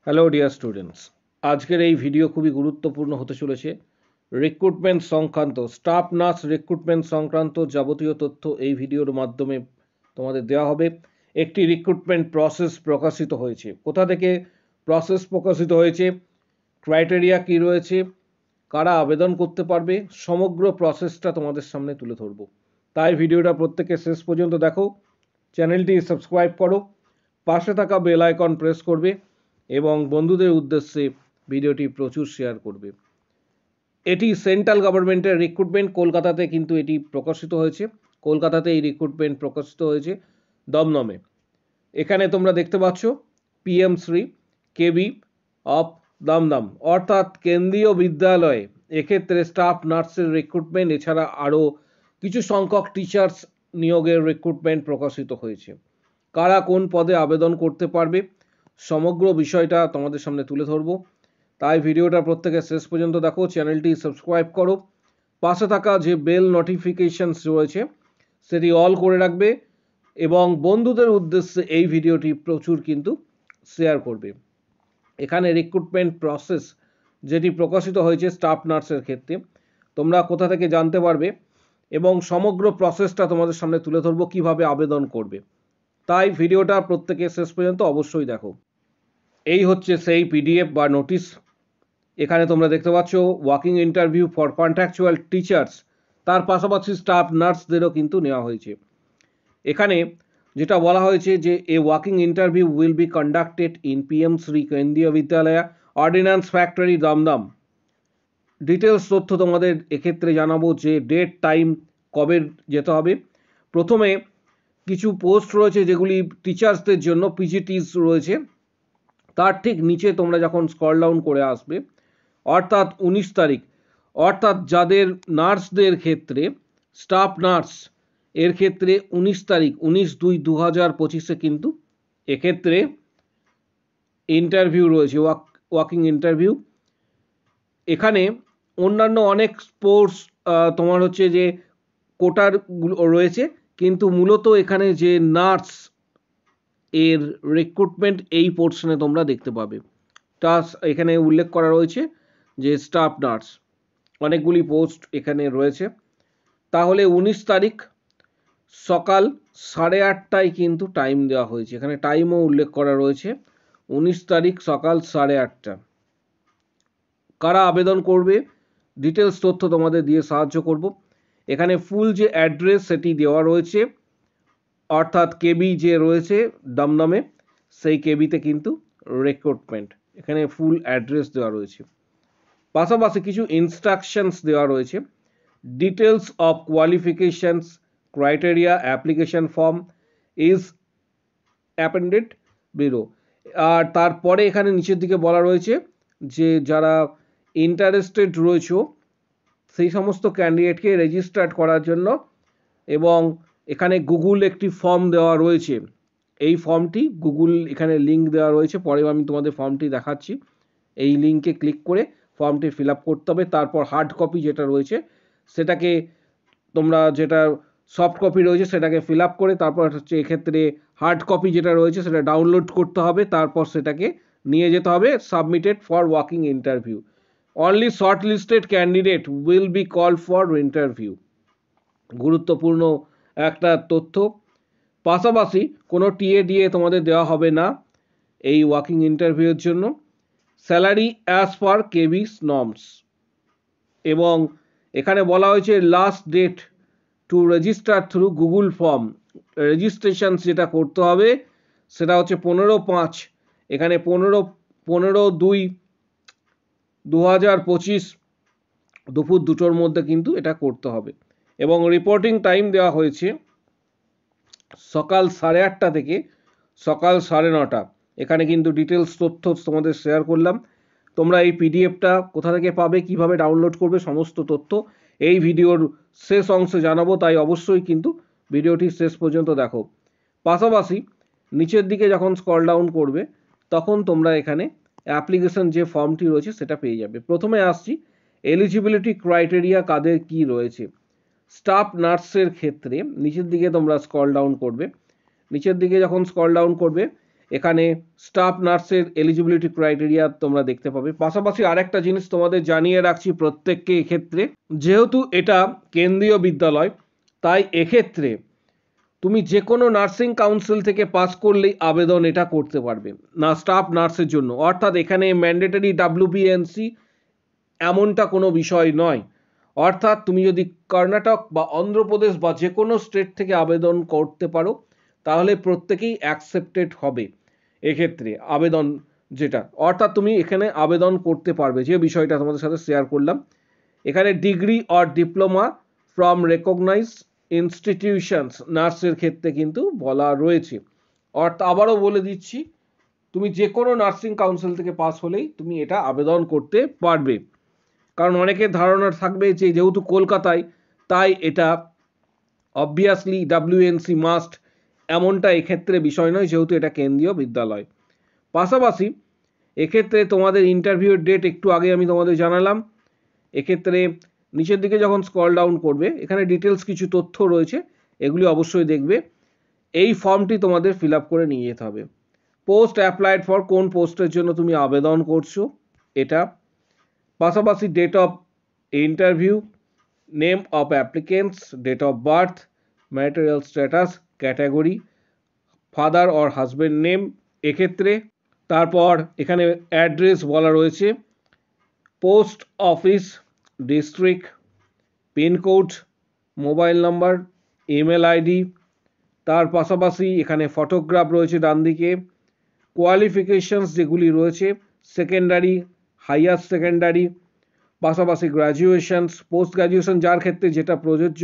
Hello dear students, আজকের এই video খুবই গুরুত্বপূর্ণ হতে চলেছে। রিক্রুটমেন্ট সংক্রান্ত, স্টাফ নার্স রিক্রুটমেন্ট সংক্রান্ত যাবতীয় তথ্য এই ভিডিওর মাধ্যমে তোমাদের দেওয়া হবে। একটি রিক্রুটমেন্ট প্রসেস প্রকাশিত হয়েছে। কোথা থেকে প্রসেস প্রকাশিত হয়েছে, ক্রাইটেরিয়া কী রয়েছে, কারা আবেদন করতে পারবে, সমগ্র প্রসেসটা তোমাদের সামনে তুলে ধরব। তাই ভিডিওটা প্রত্যেকে শেষ পর্যন্ত দেখো, চ্যানেলটি সাবস্ক্রাইব করো, পাশে থাকা বেল আইকন প্রেস করবে এবং বন্ধুদের উদ্দেশ্যে ভিডিওটি প্রচুর শেয়ার করবে। এটি সেন্ট্রাল গভর্নমেন্টের রিক্রুটমেন্ট, কলকাতাতে কিন্তু এটি প্রকাশিত হয়েছে। কলকাতাতে এই রিক্রুটমেন্ট প্রকাশিত হয়েছে দমদমে। এখানে তোমরা দেখতে পাচ্ছ PM Shri KV of Dum Dum, অর্থাৎ কেন্দ্রীয় বিদ্যালয়ে এক্ষেত্রে স্টাফ নার্সের রিক্রুটমেন্ট, এছাড়া আরও কিছু সংখ্যক টিচার্স নিয়োগের রিক্রুটমেন্ট প্রকাশিত হয়েছে। কারা কোন পদে আবেদন করতে পারবে সমগ্র বিষয়টা তোমাদের সামনে তুলে ধরবো। তাই ভিডিওটা প্রত্যেকে শেষ পর্যন্ত দেখো, চ্যানেলটি সাবস্ক্রাইব করো, পাশে থাকা যে বেল নোটিফিকেশনস রয়েছে সেটি অল করে রাখবে এবং বন্ধুদের উদ্দেশ্যে এই ভিডিওটি প্রচুর কিন্তু শেয়ার করবে। এখানে রিক্রুটমেন্ট প্রসেস যেটি প্রকাশিত হয়েছে স্টাফ নার্সের ক্ষেত্রে, তোমরা কোথা থেকে জানতে পারবে এবং সমগ্র প্রসেসটা তোমাদের সামনে তুলে ধরবো কিভাবে আবেদন করবে। তাই ভিডিওটা প্রত্যেকে শেষ পর্যন্ত অবশ্যই দেখো। এই হচ্ছে সেই পিডিএফ বা নোটিশ। এখানে তোমরা দেখতে পাচ্ছ walking interview for contractual teachers, তার পাশাপাশি স্টাফ নার্সদেরও কিন্তু নেওয়া হয়েছে। এখানে যেটা বলা হয়েছে যে a walking interview will be conducted in PM Shri Kendriya Vidyalaya ordinance factory Dumdum. Details তথ্য তোমাদের এক্ষেত্রে জানাবো, যে ডেট টাইম কবে যেতে হবে। প্রথমে কিছু পোস্ট রয়েছে যেগুলি টিচার্সদের জন্য, পিজিটিস রয়েছে। তার ঠিক নিচে তোমরা যখন স্ক্রল ডাউন করে আসবে, অর্থাৎ 19 তারিখ, অর্থাৎ যাদের নার্সদের ক্ষেত্রে স্টাফ নার্স এর ক্ষেত্রে 19 তারিখ 19/2/2025 কিন্তু এক্ষেত্রে ইন্টারভিউ রয়েছে, ওয়াকিং ইন্টারভিউ। এখানে অন্যান্য অনেক স্পোর্টস তোমার হচ্ছে যে কোটার রয়েছে, কিন্তু মূলত এখানে যে নার্স এর রিক্রুটমেন্ট এই পোর্শনে তোমরা দেখতে পাবে। এখানে উল্লেখ করা রয়েছে যে স্টাফ নার্স অনেকগুলি পোস্ট এখানে রয়েছে। তাহলে 19 তারিখ সকাল 8:30টায় কিন্তু টাইম দেওয়া হয়েছে, এখানে টাইমও উল্লেখ করা রয়েছে 19 তারিখ সকাল 8:30। কারা আবেদন করবে ডিটেলস তথ্য তোমাদের দিয়ে সাহায্য করব। এখানে ফুল যে অ্যাড্রেস সেটি দেওয়া রয়েছে, অর্থাৎ কেবি যে রয়েছে দমদমে, সেই কেবিতে কিন্তু রিক্রুটমেন্ট, এখানে ফুল অ্যাড্রেস দেওয়া রয়েছে। পাশাপাশি কিছু ইনস্ট্রাকশনস দেওয়া রয়েছে, details of qualifications, criteria, application form is appended below. আর তারপরে এখানে নিচের দিকে বলা রয়েছে যে যারা ইন্টারেস্টেড রয়েছে সেই সমস্ত ক্যান্ডিডেটকে রেজিস্টার্ড করার জন্য, এবং এখানে গুগল একটি ফর্ম দেওয়া রয়েছে। এই ফর্মটি গুগল এখানে লিঙ্ক দেওয়া রয়েছে, পরে আমি তোমাদের ফর্মটি দেখাচ্ছি। এই লিঙ্কে ক্লিক করে ফর্মটি ফিল আপ করতে হবে। তারপর হার্ড কপি যেটা রয়েছে সেটাকে তোমরা, যেটা সফট কপি রয়েছে সেটাকে ফিল আপ করে, তারপর হচ্ছে এক্ষেত্রে হার্ড কপি যেটা রয়েছে সেটা ডাউনলোড করতে হবে। তারপর সেটাকে নিয়ে যেতে হবে submitted for walking interview. Only short listed candidate will be call for interview. গুরুত্বপূর্ণ একটা তথ্য। পাশাপাশি কোনো টিএডিএ তোমাদের দেওয়া হবে না এই ওয়াকিং ইন্টারভিউর জন্য। Salary as per KVS norms, এবং এখানে বলা হয়েছে last date to register through Google form, registration যেটা করতে হবে সেটা হচ্ছে 15/5, এখানে 15/2/2025 দুপুর 2টোর মধ্যে কিন্তু এটা করতে হবে। এবং রিপোর্টিং টাইম দেওয়া হয়েছে সকাল 8:30 থেকে সকাল 9:30। এখানে কিন্তু ডিটেলস তথ্য তোমাদের শেয়ার করলাম। তোমরা এই পিডিএফটা কোথা থেকে পাবে, কিভাবে ডাউনলোড করবে, সমস্ত তথ্য এই ভিডিওর শেষ অংশে জানাবো, তাই অবশ্যই কিন্তু ভিডিওটি শেষ পর্যন্ত দেখো। পাশাপাশি নিচের দিকে যখন স্ক্রল ডাউন করবে তখন তোমরা এখানে অ্যাপ্লিকেশন যে ফর্মটি রয়েছে সেটা পেয়ে যাবে। প্রথমে আসছি এলিজিবিলিটি ক্রাইটেরিয়া কাদের কি রয়েছে। স্টাফ নার্সের ক্ষেত্রে নিচের দিকে তোমরা স্ক্রল ডাউন করবে, নিচের দিকে যখন স্ক্রল ডাউন করবে এখানে স্টাফ নার্সের এলিজিবিলিটি ক্রাইটেরিয়া তোমরা দেখতে পাবে। পাশাপাশি আরেকটা জিনিস তোমাদের জানিয়ে রাখছি প্রত্যেককে, এক্ষেত্রে যেহেতু এটা কেন্দ্রীয় বিদ্যালয়, তাই এক্ষেত্রে তুমি যে কোনো নার্সিং কাউন্সিল থেকে পাস করলেই আবেদন এটা করতে পারবে না স্টাফ নার্সের জন্য। অর্থাৎ এখানে ম্যান্ডেটরি WBNC এমনটা কোনো বিষয় নয়। অর্থাৎ তুমি যদি কর্ণাটক বা অন্ধ্রপ্রদেশ বা যে কোনো স্টেট থেকে আবেদন করতে পারো, তাহলে প্রত্যেকেই অ্যাকসেপ্টেড হবে এক্ষেত্রে আবেদন যেটা। অর্থাৎ তুমি এখানে আবেদন করতে পারবে, যে বিষয়টা তোমাদের সাথে শেয়ার করলাম। এখানে degree or diploma from recognize institutions নার্সের ক্ষেত্রে কিন্তু বলা রয়েছে। অর্থাৎ আবারও বলে দিচ্ছি, তুমি যে কোনো নার্সিং কাউন্সিল থেকে পাস হলেই তুমি এটা আবেদন করতে পারবে। কারণ অনেকের ধারণা থাকবে যে যেহেতু কলকাতায়, তাই এটা অবভিয়াসলি WNC মাস্ট, এমনটা এক্ষেত্রে বিষয় নয়, যেহেতু এটা কেন্দ্রীয় বিদ্যালয়। পাশাপাশি এক্ষেত্রে তোমাদের ইন্টারভিউর ডেট একটু আগে আমি তোমাদের জানালাম। এক্ষেত্রে নিচের দিকে যখন স্ক্রল ডাউন করবে, এখানে ডিটেলস কিছু তথ্য রয়েছে, এগুলি অবশ্যই দেখবে। এই ফর্মটি তোমাদের ফিল আপ করে নিয়ে যেতে হবে। পোস্ট অ্যাপ্লাইড ফর, কোন পোস্টের জন্য তুমি আবেদন করছো এটা। পাশাপাশি date of interview, name of applicants, date of birth, marital status, category, father or husband name এক্ষেত্রে। তারপর এখানে অ্যাড্রেস বলা রয়েছে, post office, district, pincode, mobile number, email ID. তার পাশাপাশি এখানে ফটোগ্রাফ রয়েছে ডান দিকে। কোয়ালিফিকেশনস যেগুলি রয়েছে, সেকেন্ডারি, হাইয়ার সেকেন্ডারি, পাশাপাশি গ্র্যাজুয়েশনস, পোস্ট গ্র্যাজুয়েশন যার ক্ষেত্রে যেটা প্রযোজ্য,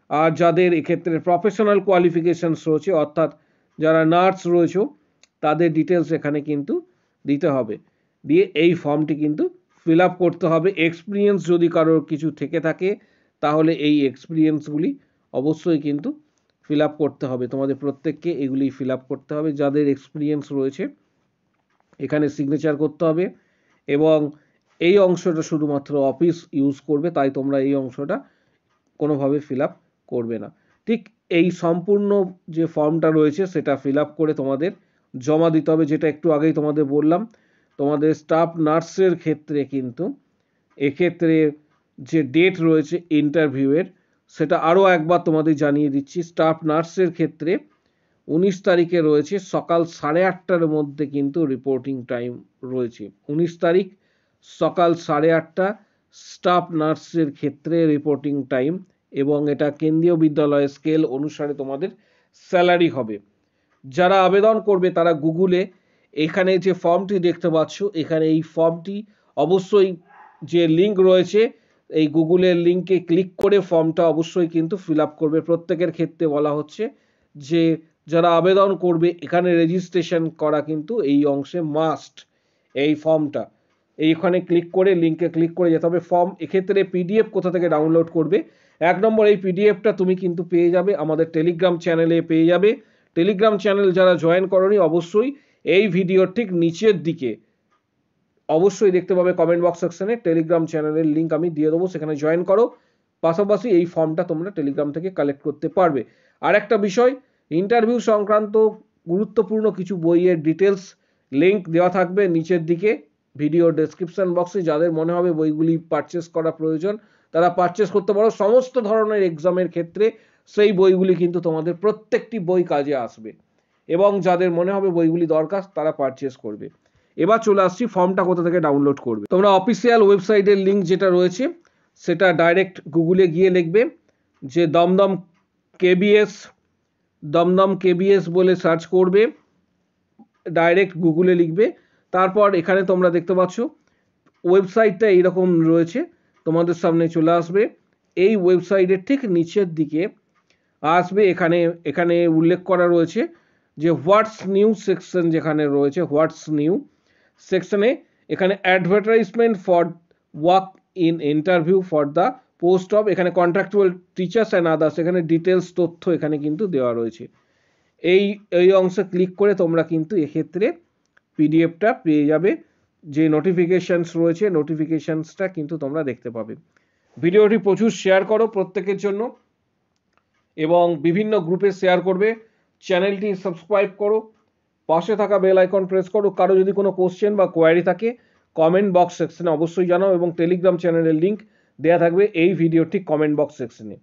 আর যাদের এক্ষেত্রে প্রফেশনাল কোয়ালিফিকেশনস রয়েছে, অর্থাৎ যারা নার্স রয়েছে, তাদের ডিটেলস এখানে কিন্তু দিতে হবে। দিয়ে এই ফর্মটি কিন্তু ফিল আপ করতে হবে। এক্সপিরিয়েন্স যদি কারোর কিছু থেকে থাকে, তাহলে এই এক্সপিরিয়েন্সগুলি অবশ্যই কিন্তু ফিল আপ করতে হবে। তোমাদের প্রত্যেককে এগুলি ফিল আপ করতে হবে। যাদের এক্সপিরিয়েন্স রয়েছে এখানে সিগনেচার করতে হবে, এবং এই অংশটা শুধুমাত্র অফিস ইউজ করবে, তাই তোমরা এই অংশটা কোনোভাবে ফিল আপ করবে না। ঠিক এই সম্পূর্ণ যে ফর্মটা রয়েছে সেটা ফিল আপ করে তোমাদের জমা দিতে হবে। যেটা একটু আগেই তোমাদের বললাম, তোমাদের স্টাফ নার্সের ক্ষেত্রে কিন্তু এক্ষেত্রে যে ডেট রয়েছে ইন্টারভিউয়ের, সেটা আরও একবার তোমাদের জানিয়ে দিচ্ছি। স্টাফ নার্সের ক্ষেত্রে 19 তারিখে রয়েছে সকাল 8:30টার মধ্যে কিন্তু রিপোর্টিং টাইম রয়েছে। 19 তারিখ সকাল 8:30 স্টাফ নার্সের ক্ষেত্রে রিপোর্টিং টাইম, এবং এটা কেন্দ্রীয় বিদ্যালয়ের স্কেল অনুসারে তোমাদের স্যালারি হবে। যারা আবেদন করবে তারা গুগলে এখানে যে ফর্মটি দেখতে পাচ্ছ, এখানে এই ফর্মটি অবশ্যই যে লিঙ্ক রয়েছে, এই গুগলের লিঙ্কে ক্লিক করে ফর্মটা অবশ্যই কিন্তু ফিল আপ করবে। প্রত্যেকের ক্ষেত্রে বলা হচ্ছে যে যারা আবেদন করবে এখানে রেজিস্ট্রেশন করা কিন্তু এই অংশে মাস্ট। এই ফর্মটা এইখানে ক্লিক করে, লিঙ্কে ক্লিক করে যেতে হবে। ফর্ম এক্ষেত্রে PDF কোথা থেকে ডাউনলোড করবে, 1 নম্বর এই PDFটা তুমি কিন্তু পেয়ে যাবে আমাদের টেলিগ্রাম চ্যানেলে পেয়ে যাবে। টেলিগ্রাম চ্যানেল যারা জয়েন করোনি, অবশ্যই এই ভিডিওর ঠিক নিচের দিকে অবশ্যই দেখতে পাবে কমেন্ট বক্স সেকশনে টেলিগ্রাম চ্যানেলের লিঙ্ক আমি দিয়ে দেবো, সেখানে জয়েন করো। পাশাপাশি এই ফর্মটা তোমরা টেলিগ্রাম থেকে কালেক্ট করতে পারবে। আর একটা বিষয়, ইন্টারভিউ সংক্রান্ত গুরুত্বপূর্ণ কিছু বইয়ের ডিটেলস লিঙ্ক দেওয়া থাকবে নিচের দিকে ভিডিও ডেসক্রিপশন বক্সে। যাদের মনে হবে বইগুলি পারচেস করা প্রয়োজন, তারা পারচেস করতে পারো। সমস্ত ধরনের এক্সামের ক্ষেত্রে সেই বইগুলি কিন্তু তোমাদের প্রত্যেকটি বই কাজে আসবে, এবং যাদের মনে হবে বইগুলি দরকার তারা পারচেস করবে। এবার চলে আসছি ফর্মটা কোথা থেকে ডাউনলোড করবে। তোমরা অফিসিয়াল ওয়েবসাইটের লিঙ্ক যেটা রয়েছে সেটা ডাইরেক্ট গুগলে গিয়ে লিখবে যে দমদম কেবিএস বলে সার্চ করবে, ডাইরেক্ট গুগলে লিখবে। তারপর এখানে তোমরা দেখতে পাচ্ছ ওয়েবসাইটটা এইরকম রয়েছে, তোমাদের সামনে চলে আসবে। এই ওয়েবসাইটের ঠিক নিচের দিকে আসবে, এখানে উল্লেখ করা রয়েছে যে হোয়াটস নিউ সেকশন, যেখানে রয়েছে হোয়াটস নিউ সেকশনে এখানে advertisement for work in interview for the post of, এখানে কন্ট্রাক্টুয়াল টিচার্স অ্যান্ড আদার্স, এখানে ডিটেলস তথ্য এখানে কিন্তু দেওয়া রয়েছে। এই অংশে ক্লিক করে তোমরা কিন্তু এক্ষেত্রে PDFটা পেয়ে যাবে। যে নোটিফিকেশনস রয়েছে নোটিফিকেশনসটা কিন্তু তোমরা দেখতে পাবে। ভিডিওটি প্রচুর শেয়ার করো প্রত্যেকের জন্য, এবং বিভিন্ন গ্রুপে শেয়ার করবে। চ্যানেলটি সাবস্ক্রাইব করো, পাশে থাকা বেল আইকন প্রেস করো। কারো যদি কোনো কোশ্চেন বা কোয়ারি থাকে কমেন্ট বক্স সেকশনে অবশ্যই জানাও এবং টেলিগ্রাম চ্যানেলের লিঙ্ক দেওয়া থাকবে এই ভিডিওর ঠিক কমেন্ট বক্স সেকশনে।